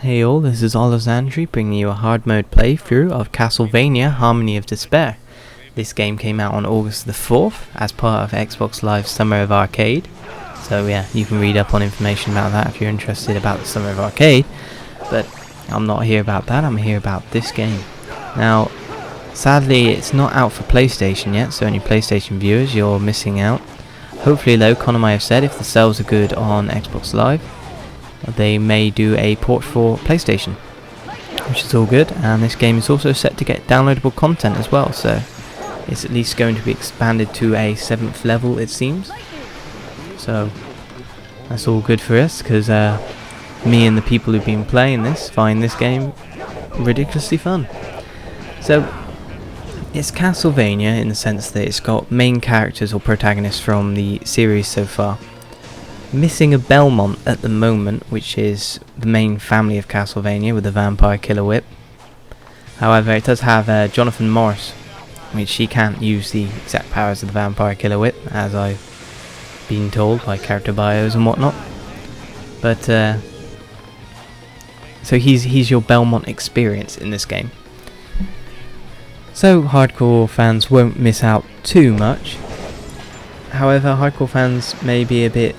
Hey all, this is Olizandri bringing you a hard mode playthrough of Castlevania Harmony of Despair. This game came out on August the 4th as part of Xbox Live's Summer of Arcade. So yeah, you can read up on information about that if you're interested about the Summer of Arcade. But I'm not here about that, I'm here about this game. Now, sadly it's not out for PlayStation yet, so any PlayStation viewers, you're missing out. Hopefully though, Konami have said if the sales are good on Xbox Live, they may do a port for PlayStation, which is all good. And this game is also set to get downloadable content as well, so it's at least going to be expanded to a 7th level, it seems. So that's all good for us, because me and the people who've been playing this find this game ridiculously fun. So it's Castlevania in the sense that it's got main characters or protagonists from the series so far. Missing a Belmont at the moment, which is the main family of Castlevania with the vampire killer whip. However, it does have Jonathan Morris, which he can't use the exact powers of the vampire killer whip, as I've been told by character bios and whatnot. But so he's your Belmont experience in this game. So hardcore fans won't miss out too much. However, hardcore fans may be a bit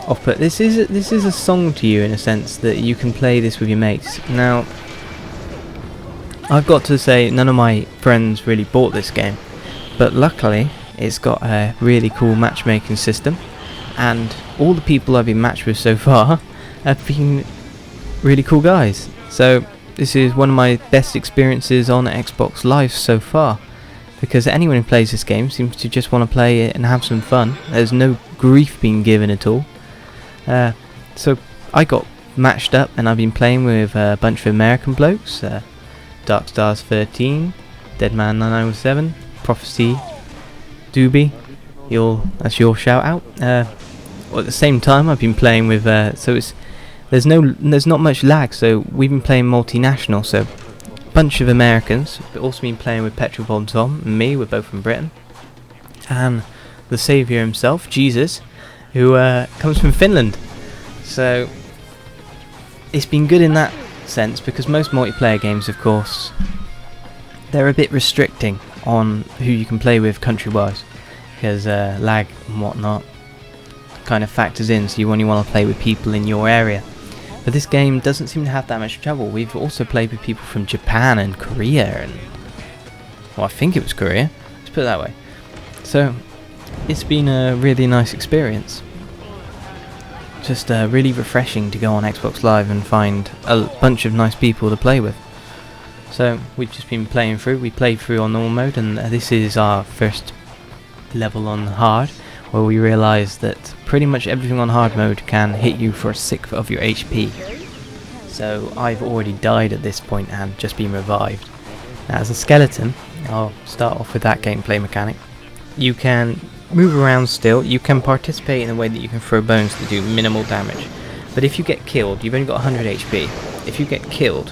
off, but this is a song to you in a sense that you can play this with your mates. Now, I've got to say, none of my friends really bought this game, but luckily it's got a really cool matchmaking system, and all the people I've been matched with so far have been really cool guys. So this is one of my best experiences on Xbox Live so far, because anyone who plays this game seems to just want to play it and have some fun. There's no grief being given at all. So I got matched up and I've been playing with a bunch of American blokes, Dark Stars 13, Deadman 907, Prophecy, Doobie, that's your shout out. Well, at the same time I've been playing with, so there's not much lag, so we've been playing multinational, so bunch of Americans, but also been playing with Petrol Bomb Tom and me, we're both from Britain, and the saviour himself, Jesus, who comes from Finland. So it's been good in that sense, because most multiplayer games, of course, they're a bit restricting on who you can play with country-wise, because lag and whatnot kind of factors in, so you only want to play with people in your area. But this game doesn't seem to have that much trouble. We've also played with people from Japan and Korea, and well, I think it was Korea, let's put it that way. So it's been a really nice experience. Just really refreshing to go on Xbox Live and find a bunch of nice people to play with. So we've just been playing through. We played through on normal mode, and this is our first level on hard, where we realised that pretty much everything on hard mode can hit you for a sixth of your HP. So I've already died at this point and just been revived. Now, as a skeleton, I'll start off with that gameplay mechanic. You can move around still, you can participate in a way that you can throw bones to do minimal damage. But if you get killed, you've only got 100 HP. If you get killed,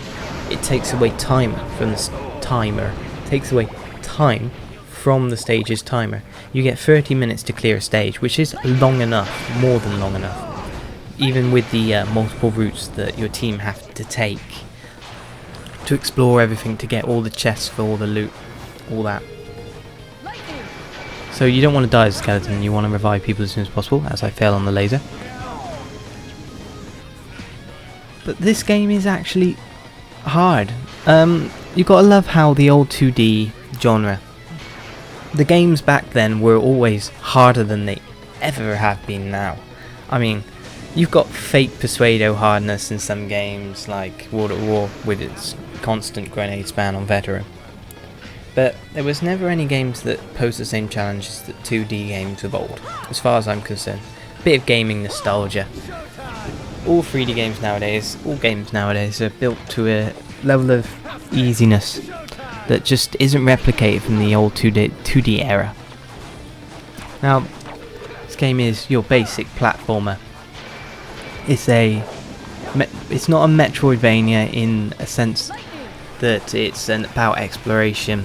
it takes away time from the stage's timer. You get 30 minutes to clear a stage, which is long enough, more than long enough, even with the multiple routes that your team have to take to explore everything, to get all the chests for all the loot, all that. So you don't want to die as a skeleton, you want to revive people as soon as possible, as I fail on the laser. But this game is actually hard. You've got to love how the old 2D genre, the games back then were always harder than they ever have been now. I mean, you've got fake Persuado hardness in some games, like World at War with its constant grenade span on Veteran. But there was never any games that posed the same challenges that 2D games of old, as far as I'm concerned. A bit of gaming nostalgia. All 3D games nowadays, all games nowadays are built to a level of easiness that just isn't replicated from the old 2D era. Now, this game is your basic platformer. It's not a Metroidvania in a sense that it's about exploration.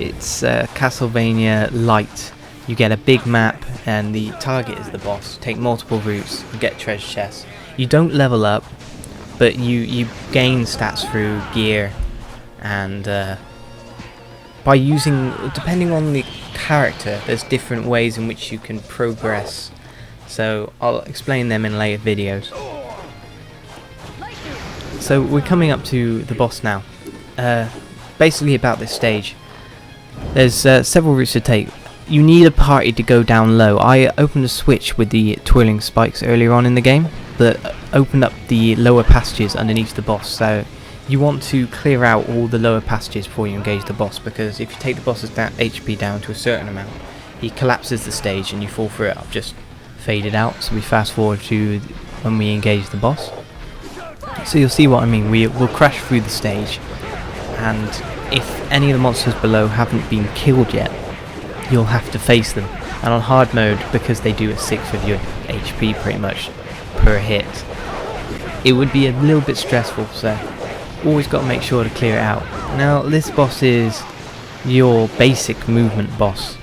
It's Castlevania light. You get a big map and the target is the boss. Take multiple routes, get treasure chests. You don't level up. but you gain stats through gear, and by using, depending on the character, there's different ways in which you can progress. So I'll explain them in later videos. So we're coming up to the boss now. Basically about this stage, there's several routes to take. You need a party to go down low. I opened a switch with the twirling spikes earlier on in the game that opened up the lower passages underneath the boss. So you want to clear out all the lower passages before you engage the boss, because if you take the boss's HP down to a certain amount, he collapses the stage and you fall through it. I've just faded out, so we fast forward to when we engage the boss. So you'll see what I mean. We'll crash through the stage, and if any of the monsters below haven't been killed yet, you'll have to face them. And on hard mode, because they do a sixth of your HP pretty much per hit, it would be a little bit stressful, so always got to make sure to clear it out. Now this boss is your basic movement boss.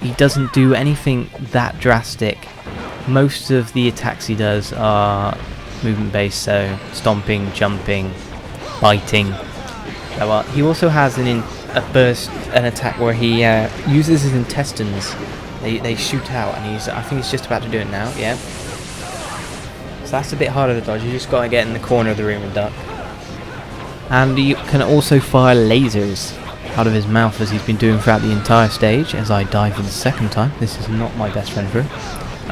He doesn't do anything that drastic. Most of the attacks he does are movement based, so stomping, jumping, biting. So, he also has an attack where he uses his intestines. They shoot out, and I think he's just about to do it now. Yeah. So that's a bit harder to dodge. You just got to get in the corner of the room and duck. And you can also fire lasers out of his mouth, as he's been doing throughout the entire stage. As I die for the second time, this is not my best friend through.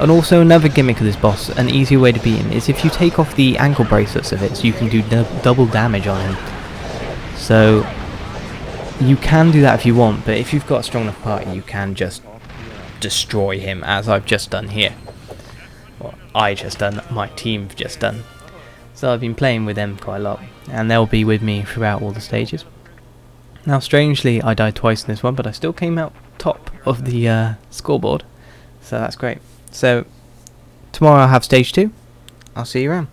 And also another gimmick of this boss, an easier way to beat him, is if you take off the ankle bracelets of it, so you can do double damage on him. So you can do that if you want, but if you've got a strong enough party, you can just destroy him, as I've just done here. Well, I just done, my team have just done. So I've been playing with them quite a lot, and they'll be with me throughout all the stages. Now strangely, I died twice in this one, but I still came out top of the scoreboard, so that's great. So tomorrow I'll have stage 2. I'll see you around.